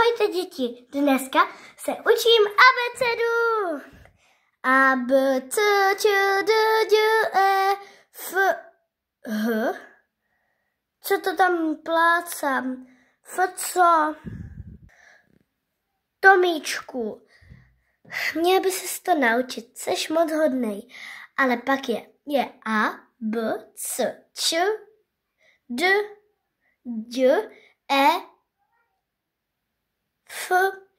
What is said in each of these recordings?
Ahojte děti, dneska se učím abecedu. A, B, C, Č, D, D, E, F, H. Co to tam plácám? F, co? Tomíčku, měl by se to naučit, seš moc hodnej. Ale pak je A, B, C, Č, D, D, E, F,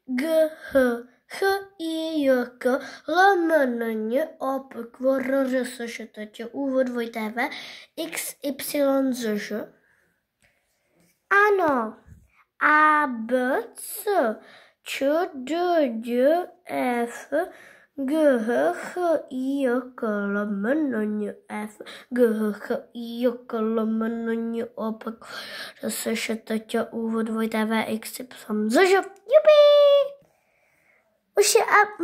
G, H, H, I, J, K, L, M, N, Ň, O, P, Q, R, S, Š, T, Č, U, V, W, V, X, Y, Z, Ž. Ano, A, B, C, Č, D, D, E, F, G, H, H, I, J, K, L, M, N, Ň, F, G, H, H, I, J, K, L, M, N, Ň, O, P, Q, R, S, Š, T, Č, U, V, W, X, Y, Z, Ž. Jupi! Už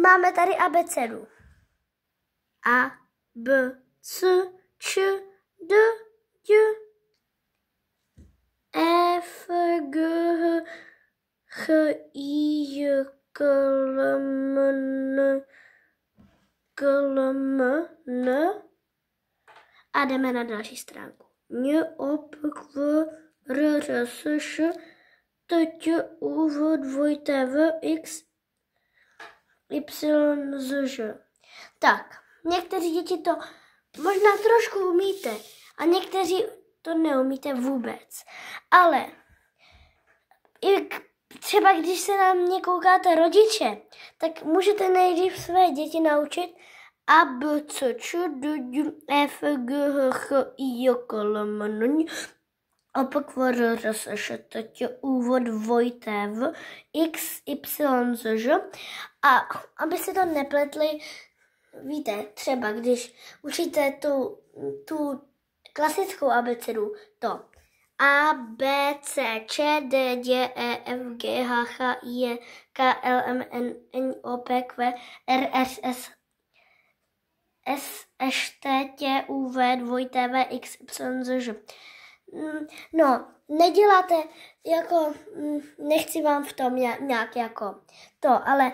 máme tady abecedu. A, B, C, Č, D, D, E, F, G, H, I, J, K, L, M, N, K, L, M, N. A jdeme na další stránku. Ň, O, P, Q, R, S, Š, T, Č, U, V, W, X, Y, Z, Ž. Tak, někteří děti to možná trošku umíte a někteří to neumíte vůbec. Ale i třeba když se na mě koukáte rodiče, tak můžete nejdřív své děti naučit A, B, C, Č, D, D, E, F, G, H, I, J, K, L, M, N, O, P, Q, R, S, Š, T, Č, U, V, W, X, Y, Z, Ž. A aby se to nepletli, víte, třeba když učíte tu klasickou abecedu, to A, B, C, Č, D, D, E, F, G, H, H, I, K, L, M, N, O, P, Q, R, S, Š, T, T, U, V, W, X, Y, Z, Ž. No, neděláte jako, nechci vám v tom nějak jako to, ale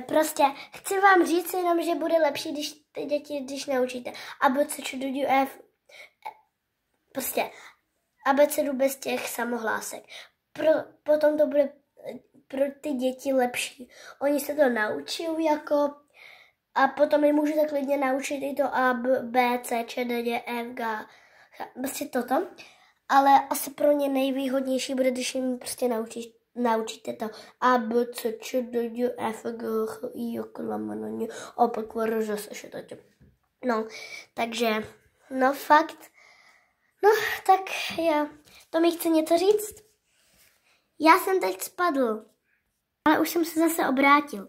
prostě chci vám říct jenom, že bude lepší, když ty děti, když naučíte abecedu F, prostě abecedu bez těch samohlásek. Potom to bude pro ty děti lepší. Oni se to naučí jako a potom je můžete klidně naučit i to A, B, C, Č, D, D, E, F, G, prostě toto. Ale asi pro ně nejvýhodnější bude, když jim prostě naučíte to A, B, C, Č, D, D, F, G, H, I, J, K, L, M, N, O, P, Q, R, S, Š, T, Č. No, takže, no fakt, no tak já, to mi chce něco říct? Já jsem teď spadl, ale už jsem se zase obrátil.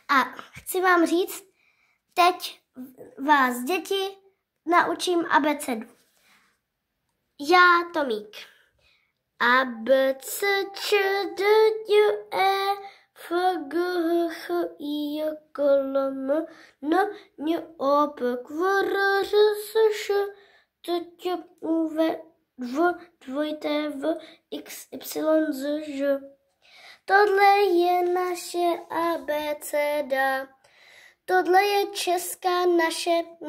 A chci vám říct, teď vás děti naučím abecedu. Já, Tomík. A, B, C, Č, D, D, E, F, G, H, I, J, K, L, M, N, Ň, O, P, Q, R, S, Š, T, Č, U, V, W, X, Y, Z, Ž. Tohle je naše abeceda. Tohle je česká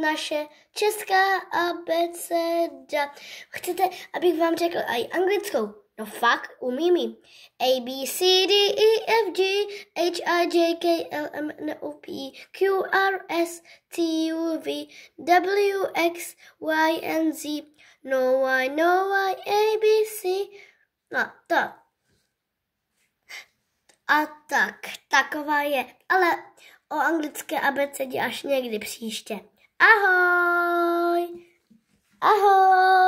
naše česká abeceda. Chcete, abych vám řekl i anglickou? No fakt, umím ji. A, B, C, D, E, F, G, H, I, J, K, L, M, N, O, P, Q, R, S, T, U, V, W, X, Y, and Z. No, Y, A, B, C. No, to. A tak, taková je. Ale o anglické abecedě až někdy příště. Ahoj! Ahoj!